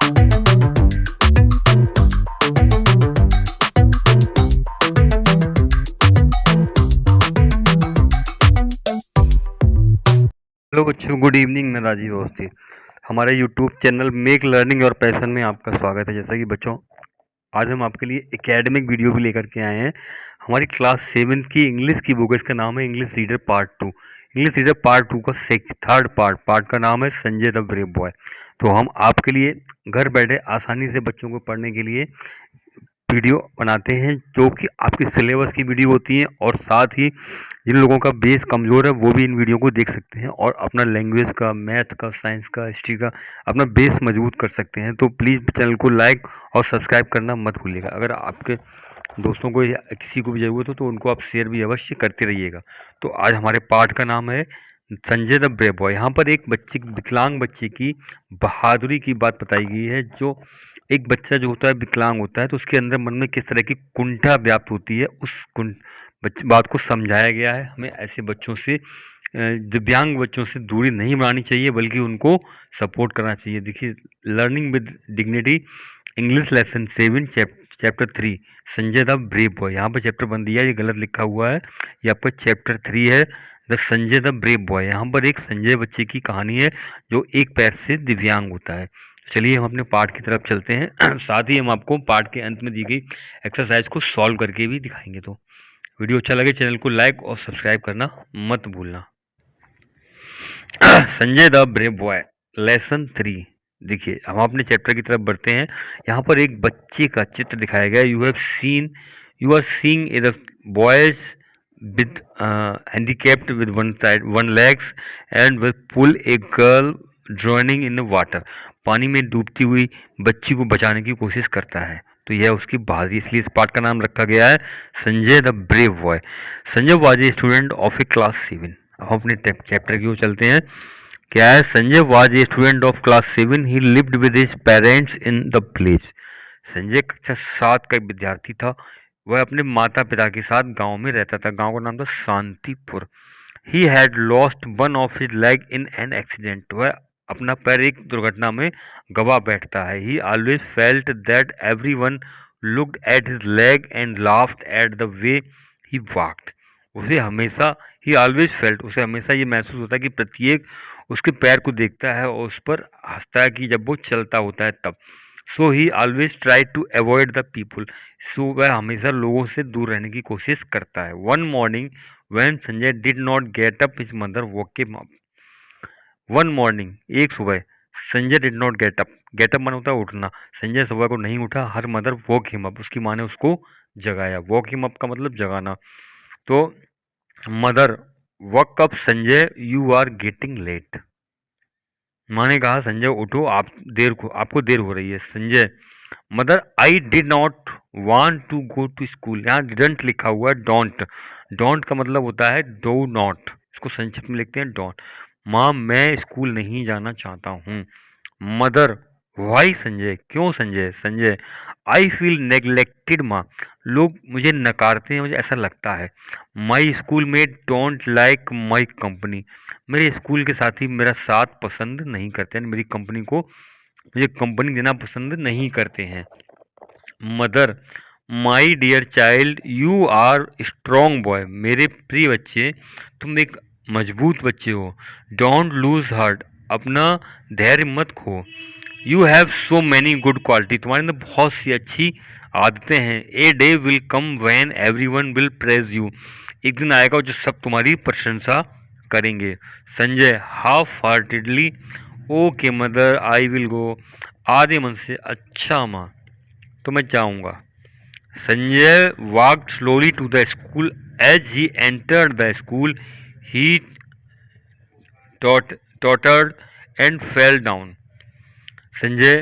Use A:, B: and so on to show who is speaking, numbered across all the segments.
A: Hello बच्चों, good evening. मैं राजीव अवस्थी। हमारे यूट्यूब चैनल मेक लर्निंग और पैशन में आपका स्वागत है। जैसा कि बच्चों, आज हम आपके लिए एकेडमिक वीडियो भी लेकर के आए हैं। हमारी क्लास 7 की इंग्लिश की बुक, इसका नाम है English reader part 2। English reader part 2 का थर्ड पार्ट का नाम है संजय द ब्रेव बॉय। तो हम आपके लिए घर बैठे आसानी से बच्चों को पढ़ने के लिए वीडियो बनाते हैं, जो कि आपके सिलेबस की वीडियो होती हैं, और साथ ही जिन लोगों का बेस कमज़ोर है वो भी इन वीडियो को देख सकते हैं और अपना लैंग्वेज का, मैथ का, साइंस का, हिस्ट्री का अपना बेस मजबूत कर सकते हैं। तो प्लीज़ चैनल को लाइक और सब्सक्राइब करना मत भूलिएगा। अगर आपके दोस्तों को या किसी को भी ज़रूरत हो तो उनको आप शेयर भी अवश्य करते रहिएगा। तो आज हमारे पाठ का नाम है संजय द ब्रेव बॉय। यहाँ पर एक बच्चे, विकलांग बच्चे की बहादुरी की बात बताई गई है। जो एक बच्चा जो होता है विकलांग होता है, तो उसके अंदर मन में किस तरह की कुंठा व्याप्त होती है, उस बात को समझाया गया है। हमें ऐसे बच्चों से, दिव्यांग बच्चों से दूरी नहीं बनानी चाहिए, बल्कि उनको सपोर्ट करना चाहिए। देखिए, learning with dignity English lesson 7 chapter 3 Sanjay the brave boy. यहाँ पर चैप्टर 1 दिया है, ये गलत लिखा हुआ है। यहाँ पर चैप्टर 3 है the Sanjay the brave boy. यहाँ पर एक संजय बच्चे की कहानी है जो एक पैर से दिव्यांग होता है। चलिए हम अपने पाठ की तरफ चलते हैं। साथ ही हम आपको पाठ के अंत में दी गई एक्सरसाइज को सॉल्व करके भी दिखाएंगे। तो वीडियो अच्छा लगे चैनल को लाइक और सब्सक्राइब करना मत भूलना। Sanjay the brave boy lesson 3। देखिए, हम अपने चैप्टर की तरफ बढ़ते हैं। यहाँ पर एक बच्चे का चित्र दिखाया गया। You are seeing a the boys with handicapped with one legs and will pull a girl drowning in the water। पानी में डूबती हुई बच्ची को बचाने की कोशिश करता है। तो यह उसकी बहादुरी, इसलिए इस पार्ट का नाम रखा गया है Sanjay the brave boy. Sanjay was a student of A class 7। अब हम अपने चैप्टर की ओर चलते हैं। क्या है? Sanjay was a student of class 7। He lived with his parents in the village. Sanjay कक्षा 7 का एक विद्यार्थी था। वह अपने माता पिता के साथ गांव में रहता था। गांव का नाम था Shantipur. He had lost one of his leg in an accident. वह अपना पैर एक दुर्घटना में गवा बैठता है। ही always felt that everyone looked at his leg and laughed at the way he walked. उसे हमेशा ही ऑलवेज फेल्ट उसे हमेशा ये महसूस होता है कि प्रत्येक उसके पैर को देखता है और उस पर हंसता है कि जब वो चलता होता है तब। So he always try to avoid the people. So वह हमेशा लोगों से दूर रहने की कोशिश करता है। One morning when Sanjay did not get up his mother woke him up. One morning, एक सुबह, Sanjay did not get up मन होता है उठना। संजय सुबह को नहीं उठा। हर मदर वोक हिम अप, उसकी माँ ने उसको जगाया। वोक हिम अप का मतलब जगाना। तो mother wake up Sanjay, you are getting late. माँ ने कहा, संजय उठो, आपको देर हो रही है। Sanjay, mother, I did not want to go to school. यहाँ डिडंट लिखा हुआ है, डोंट। डोंट का मतलब होता है डू नॉट, इसको संक्षिप्त में लिखते हैं डोंट। माँ, मैं स्कूल नहीं जाना चाहता हूँ। मदर, वाई संजय, क्यों Sanjay? Sanjay, I feel neglected माँ, लोग मुझे नकारते हैं, मुझे ऐसा लगता है। My school mate don't like my company, मेरे स्कूल के साथी मेरा साथ पसंद नहीं करते हैं, मेरी कंपनी को, मुझे कंपनी देना पसंद नहीं करते हैं। Mother, my dear child, you are strong boy, मेरे प्रिय बच्चे, तुम एक मजबूत बच्चे हो। डोंट लूज हार्ट, अपना धैर्य मत खो। You have so many good quality, तुम्हारे अंदर बहुत सी अच्छी आदतें हैं। A day will come when everyone will praise you, एक दिन आएगा जो सब तुम्हारी प्रशंसा करेंगे। Sanjay, half heartedly, okay mother, I will go, आधे मन से, अच्छा माँ, तो मैं जाऊँगा। Sanjay walked slowly to the school. As he entered the school he tottered and fell down. Sanjay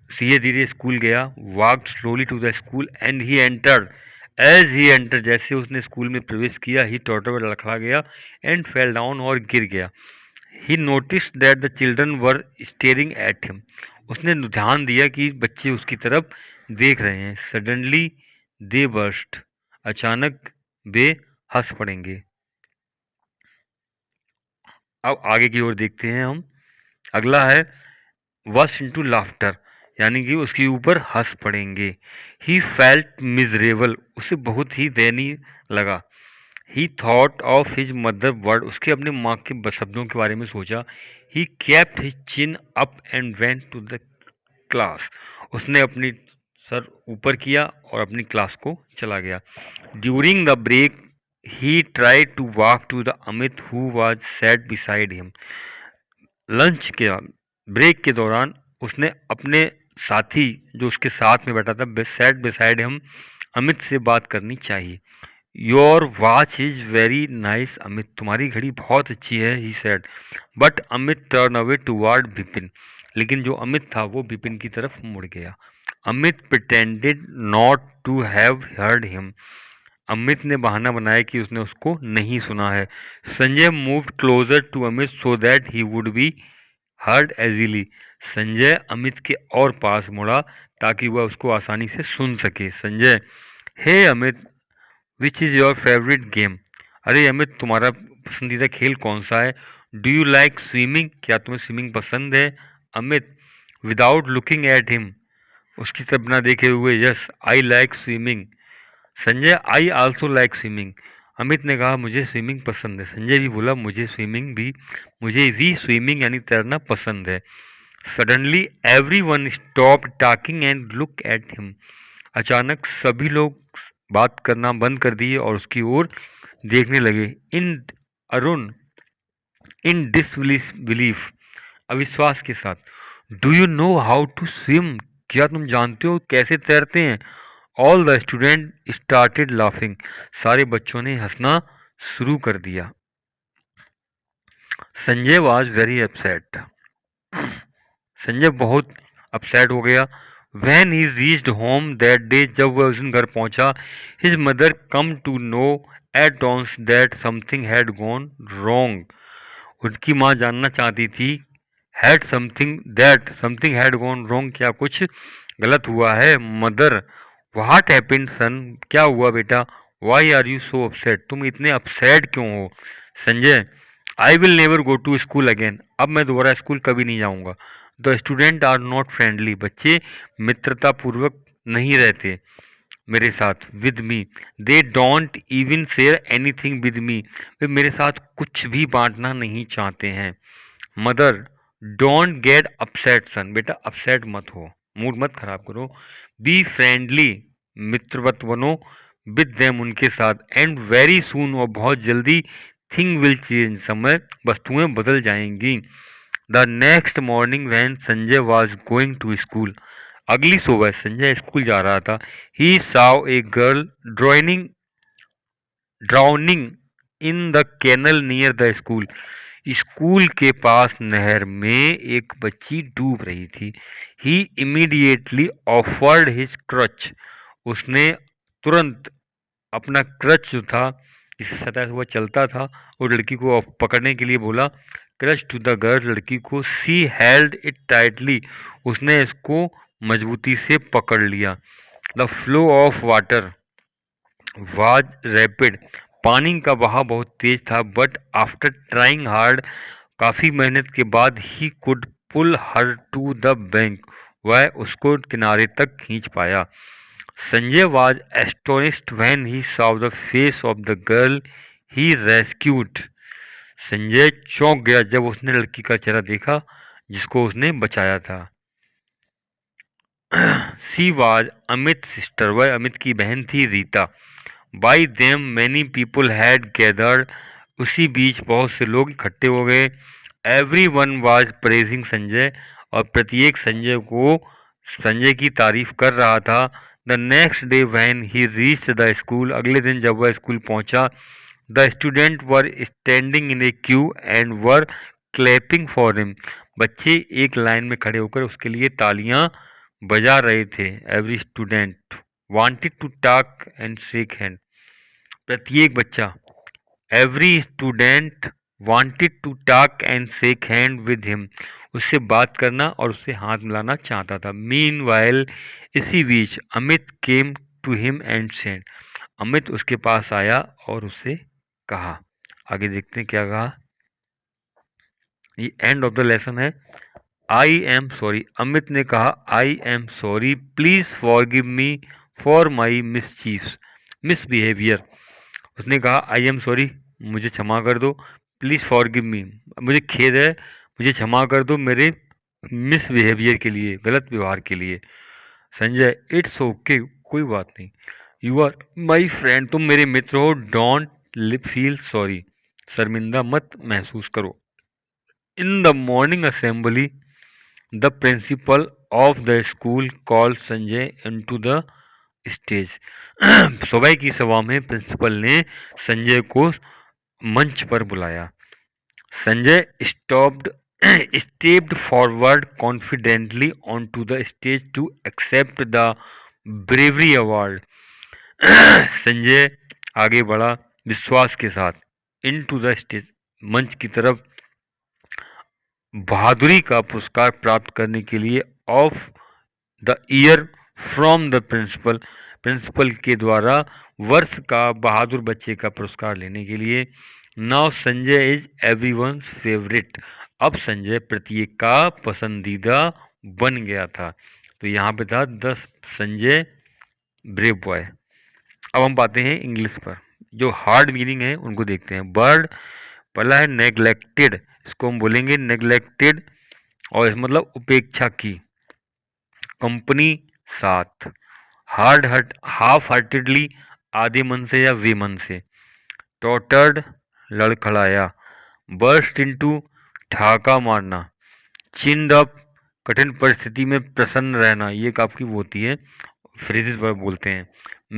A: धीरे धीरे स्कूल गया। Walked slowly to the school and he entered, as he enter, जैसे उसने स्कूल में प्रवेश किया, ही टॉटर लखड़ा गया, एंड फेल डाउन, और गिर गया। He notice that the children were staring at him, उसने ध्यान दिया कि बच्चे उसकी तरफ देख रहे हैं। सडनली दे बर्स्ट, अचानक वे हंस पड़ेंगे। अब आगे की ओर देखते हैं हम। अगला है वर्स्ट इनटू लाफ्टर। यानी कि उसके ऊपर हंस पड़ेंगे। ही फेल्ट मिजरेबल, उसे बहुत ही दयनीय लगा। He thought of his mother word, उसके अपने माँ के शब्दों के बारे में सोचा। He kept his chin up and went to the class, उसने अपनी सर ऊपर किया और अपनी क्लास को चला गया। During the break he tried to walk to the Amit who was sat beside him. Lunch के ब्रेक के दौरान उसने अपने साथी जो उसके साथ में बैठा था, सेट बिसाइड हिम, अमित से बात करनी चाहिए। Your watch is very nice Amit, तुम्हारी घड़ी बहुत अच्छी है, he said. But Amit turn away toward Vipin, लेकिन जो अमित था वो विपिन की तरफ मुड़ गया। Amit pretended not to have heard him, Amit ने बहाना बनाया कि उसने उसको नहीं सुना है। Sanjay moved closer to Amit so that he would be heard easily, Sanjay Amit के और पास मुड़ा ताकि वह उसको आसानी से सुन सके। Sanjay, hey Amit, which is your favourite game, अरे अमित तुम्हारा पसंदीदा खेल कौन सा है। डू यू लाइक स्विमिंग, क्या तुम्हें स्विमिंग पसंद है। Amit, without looking at him, उसकी तरफ ना देखे हुए, yes I like swimming. Sanjay, I also like swimming, Amit ने कहा मुझे स्विमिंग पसंद है। संजय भी बोला मुझे भी स्विमिंग यानी तैरना पसंद है। Suddenly every one stop talking and look at him, अचानक सभी लोग बात करना बंद कर दिए और उसकी ओर देखने लगे। इन अरुण, इन डिसबिलीफ, अविश्वास के साथ। Do you know how to swim, क्या तुम जानते हो कैसे तैरते हैं। All the student started laughing, सारे बच्चों ने हंसना शुरू कर दिया। Sanjay was very upset, Sanjay बहुत अपसेट हो गया। When he reached home that day, जब वह उस दिन घर पहुंचा, his mother come to know at once that something had gone wrong, उसकी माँ जानना चाहती थी, समथिंग हैड गॉन रॉन्ग, क्या कुछ गलत हुआ है। मदर, व्हाट हैपेंड सन, क्या हुआ बेटा। Why are you so upset, तुम इतने अपसेट क्यों हो। Sanjay, I will never go to school again, अब मैं दोबारा स्कूल कभी नहीं जाऊंगा। The student are not friendly, बच्चे मित्रतापूर्वक नहीं रहते मेरे साथ। With me they don't even share anything with me, वे मेरे साथ कुछ भी बांटना नहीं चाहते हैं। Mother, don't get upset son, बेटा अपसेट मत हो, मूड मत खराब करो। बी फ्रेंडली, मित्रवत बनो, विद देम, उनके साथ। एंड वेरी सून, और बहुत जल्दी, थिंग विल चेंज, समय वस्तुएं बदल जाएंगी। The next morning when Sanjay was going to school, अगली सुबह संजय स्कूल जा रहा था। He saw a girl drowning in the canal near the school, school के पास नहर में एक बच्ची डूब रही थी। He immediately offered his crutch, उसने तुरंत अपना क्रच जो था, जिससे सतह से वह चलता था, वो लड़की को पकड़ने के लिए बोला। क्रच टू द गर्ल, लड़की को। सी हेल्ड इट टाइटली, उसने इसको मजबूती से पकड़ लिया। The flow of water was rapid, पानी का बहाव बहुत तेज था। बट आफ्टर ट्राइंग हार्ड, काफी मेहनत के बाद, he could pull her to the bank, वह उसको किनारे तक खींच पाया। Sanjay was astonished when he saw the face of the girl he rescued, Sanjay चौंक गया जब उसने लड़की का चेहरा देखा जिसको उसने बचाया था। सी वाज अमित सिस्टर, वह अमित की बहन थी, Rita. By them many people had gathered, उसी बीच बहुत से लोग इकट्ठे हो गए। Every one was praising Sanjay, और प्रत्येक संजय की तारीफ कर रहा था। The next day when he reached the school, अगले दिन जब वह स्कूल पहुंचा, the student were standing in A Q and were clapping for him, बच्चे एक लाइन में खड़े होकर उसके लिए तालियां बजा रहे थे। Every student wanted to talk and shake hand, प्रत्येक बच्चा, every student wanted to talk and shake hand with him, उससे बात करना और उससे हाथ मिलाना चाहता था। मीनवाइल, इसी बीच, Amit came to him and said, Amit उसके पास आया और उससे कहा। आगे देखते हैं क्या कहा। ये एंड ऑफ द लेसन है। आई एम सॉरी, अमित ने कहा I am sorry, please forgive me for my misbehaviour. उसने कहा आई एम सॉरी, मुझे क्षमा कर दो, प्लीज फॉरगिव मी, मुझे खेद है, मुझे क्षमा कर दो मेरे मिसबिहेवियर के लिए, गलत व्यवहार के लिए। संजय इट्स ओके, कोई बात नहीं, यू आर माई फ्रेंड, तुम मेरे मित्र हो, डोंट फील सॉरी, शर्मिंदा मत महसूस करो। In the morning assembly the principle of the school called Sanjay into the stage. सुबह की सभा में प्रिंसिपल ने संजय को मंच पर बुलाया। Sanjay stepped forward confidently onto the stage to accept the bravery award. Sanjay आगे बढ़ा विश्वास के साथ, इनटू द स्टेज, मंच की तरफ, बहादुरी का पुरस्कार प्राप्त करने के लिए, of the year from the principal, principal के द्वारा वर्ष का बहादुर बच्चे का पुरस्कार लेने के लिए। Now Sanjay is everyone's favourite, अब संजय प्रत्येक का पसंदीदा बन गया था। तो यहाँ पे था 10 संजय ब्रेव बॉय। अब हम पाते हैं इंग्लिश पर, जो हार्ड मीनिंग है उनको देखते हैं। बर्ड पहला है नेग्लेक्टेड, इसको हम बोलेंगे नेग्लेक्टेड, और इस मतलब उपेक्षा की। कंपनी साथ, हाफ हार्टेडली, आधे मन से या वे मन से। टॉटर्ड लड़खड़ाया। बर्स्ट इनटू, ठहाका मारना। चिन्ड अप, कठिन परिस्थिति में प्रसन्न रहना, ये एक आपकी वो होती है, फ्रेजेस पर बोलते हैं।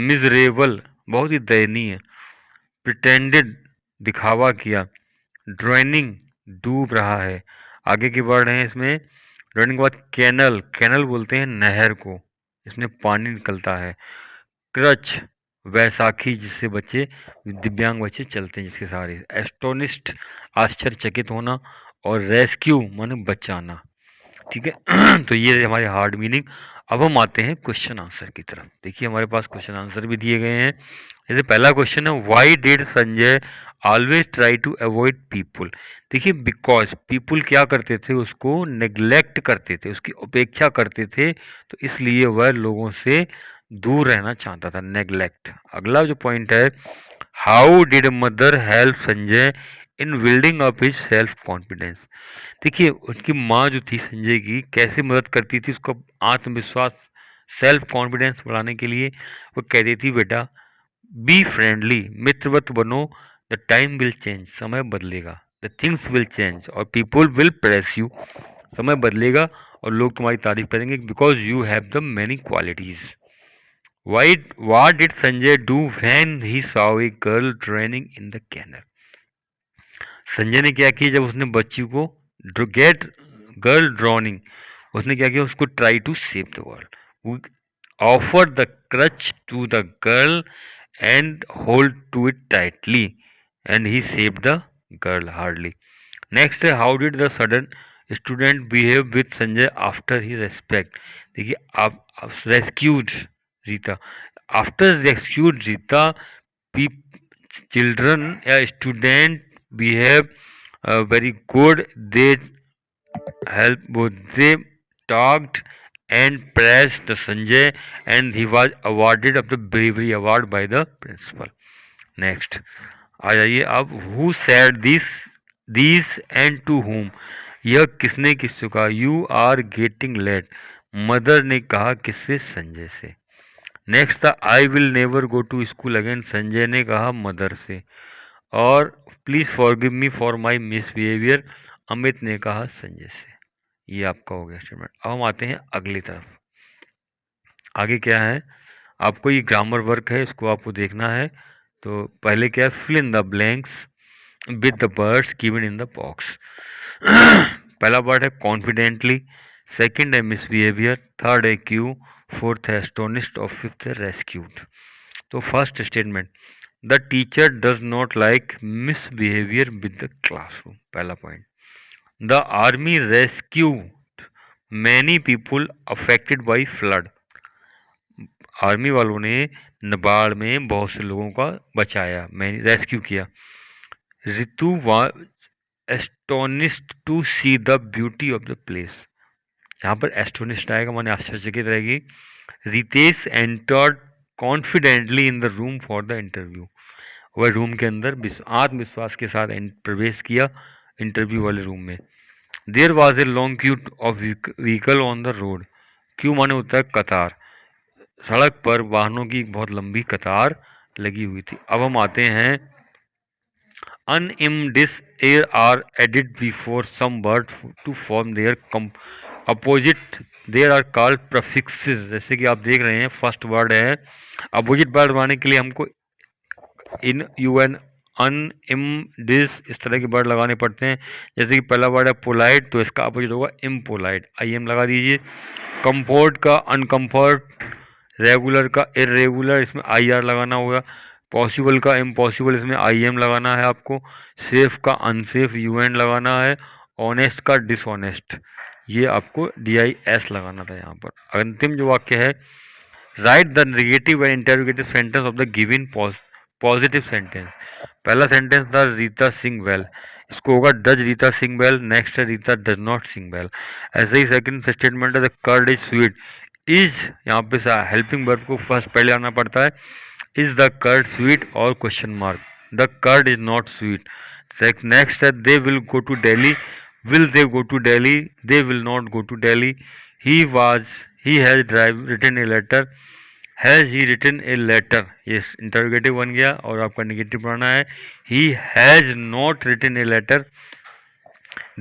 A: मिजरेबल, बहुत ही दयनीय। प्रिटेंडेड, दिखावा किया। ड्राइनिंग, डूब रहा है। आगे के वर्ड हैं इसमें, ड्राइनिंग के बाद कैनल, कैनल बोलते हैं नहर को, इसमें पानी निकलता है। क्रच, वैसाखी, जिससे बच्चे, दिव्यांग बच्चे चलते हैं जिसके सहारे। एस्टोनिस्ट, आश्चर्यचकित होना। और रेस्क्यू माने बचाना। ठीक है। तो ये हमारे हार्ड मीनिंग। अब हम आते हैं क्वेश्चन आंसर की तरफ। देखिए हमारे पास क्वेश्चन आंसर भी दिए गए हैं। जैसे पहला क्वेश्चन है, why did Sanjay always try to avoid people. देखिए बिकॉज पीपुल क्या करते थे, उसको नेग्लेक्ट करते थे, उसकी उपेक्षा करते थे, तो इसलिए वह लोगों से दूर रहना चाहता था, नेग्लेक्ट। अगला जो पॉइंट है, how did mother help Sanjay in building up his self confidence. देखिए उसकी माँ जो थी संजय की, कैसे मदद करती थी उसको आत्मविश्वास, सेल्फ कॉन्फिडेंस बढ़ाने के लिए। वो कहती थी बेटा बी फ्रेंडली, मित्रवत बनो, द टाइम विल चेंज, समय बदलेगा, द थिंग्स विल चेंज और पीपुल विल प्रेस यू, समय बदलेगा और लोग तुम्हारी तारीफ करेंगे, because you have the many qualities. Why what did Sanjay do when he saw a girl drowning in the canal. Sanjay ने क्या किया जब उसने बच्ची को गेट गर्ल ड्रॉनिंग, उसने क्या किया, उसको try to save the world, offer the crutch to the girl and hold to it tightly and he saved the girl hardly. Next, how did the sudden student behave with Sanjay after he respect? देखिए आप rescued Rita, after rescued Rita, children या student behave very good, they help both, they talked and praised the Sanjay and he was awarded of the bravery award by the principal. Next आ जाइए अब, who said this and to whom, यह किसने किससे कहा। You are getting late, mother ने कहा किससे, संजय से। नेक्स्ट था, I will never go to school again, Sanjay ने कहा मदर से। और please forgive me for my misbehaviour, Amit ने कहा संजय से। ये आपका हो गया स्टेटमेंट। अब हम आते हैं अगली तरफ। आगे क्या है, आपको ये ग्रामर वर्क है, इसको आपको देखना है। तो पहले क्या है, fill in the blanks with the words given in the box. पहला वर्ड है कॉन्फिडेंटली, सेकंड है मिसबिहेवियर, थर्ड है क्यू, फोर्थ है एस्टोनिश्ड और फिफ्थ है रेस्क्यूड। तो first statement, the teacher does not like misbehaviour with the classroom, पहला point. The army rescued many people affected by flood, army वालों ने बाढ़ में बहुत से लोगों का बचाया, मैंने रेस्क्यू किया। Ritu was astonished to see the beauty of the place, यहाँ पर एस्टोनिश्ड आएगा, माने आश्चर्यचकित रहेगी। Ritesh entered confidently in the room for the interview. वह रूम के अंदर आत्मविश्वास के साथ प्रवेश किया इंटरव्यू वाले रूम में। There was a long queue of vehicle on the road. Queue माने होता है कतार। सड़क पर वाहनों की एक बहुत लंबी कतार लगी हुई थी। अब हम आते हैं un im dis ir are added before some word to form their opposite. There are called prefixes. जैसे कि आप देख रहे हैं फर्स्ट वर्ड है, अपोजिट वर्ड बनाने के लिए हमको इन यू एन अन इम डिस इस तरह के वर्ड लगाने पड़ते हैं। जैसे कि पहला वर्ड है पोलाइट, तो इसका अपोजिट होगा इम्पोलाइट, आई एम लगा दीजिए। कंफर्ट का अनकंफर्ट, रेगुलर का इरेगुलर, इसमें आई आर लगाना होगा। पॉसिबल का इम्पॉसिबल, इसमें आई एम लगाना है आपको। सेफ का अनसेफ यू एन लगाना है। ऑनेस्ट का डिसऑनेस्ट, ये आपको डी आई एस लगाना था यहाँ पर। अंतिम जो वाक्य है, write the negative and interrogative sentence of the given positive sentence. पहला सेंटेंस था रीता सिंग वेल, इसको होगा does Rita sing well. Next है Rita does not sing well. ऐसे ही सेकंड स्टेटमेंट है the curd is sweet. Is यहाँ पे हेल्पिंग वर्ब को फर्स्ट पहले आना पड़ता है। इज द कर्ड स्वीट और question mark. The curd is not sweet. Next है they will go to Delhi. Will they go to Delhi? They will not go to Delhi. He has written a letter. Has he written a letter, ये interrogative बन गया और आपका negative बनाना है। He has not written a letter.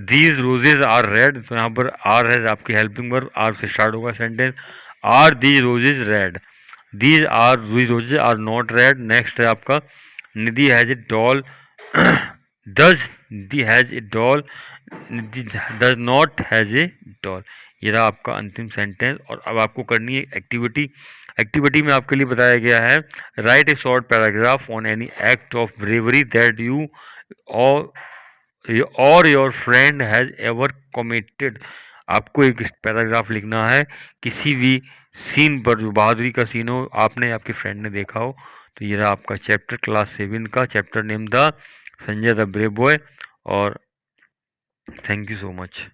A: These roses are red, तो यहाँ पर आर है आपकी हेल्पिंग वर्ब, आर से स्टार्ट होगा sentence. Are these roses red? These roses are not red. Next है आपका Nidhi has a doll. Does Nidhi has a doll? Does not has a doll. ये रहा आपका अंतिम सेंटेंस। और अब आपको करनी है एक्टिविटी। एक्टिविटी में आपके लिए बताया गया है, write a short paragraph on any act of bravery that you और your friend has ever committed. आपको एक पैराग्राफ लिखना है किसी भी सीन पर, जो बहादुरी का सीन हो, आपने आपके फ्रेंड ने देखा हो। तो ये रहा आपका चैप्टर क्लास 7 का। चैप्टर नेम था संजय द ब्रेव बॉय। और थैंक यू सो मच।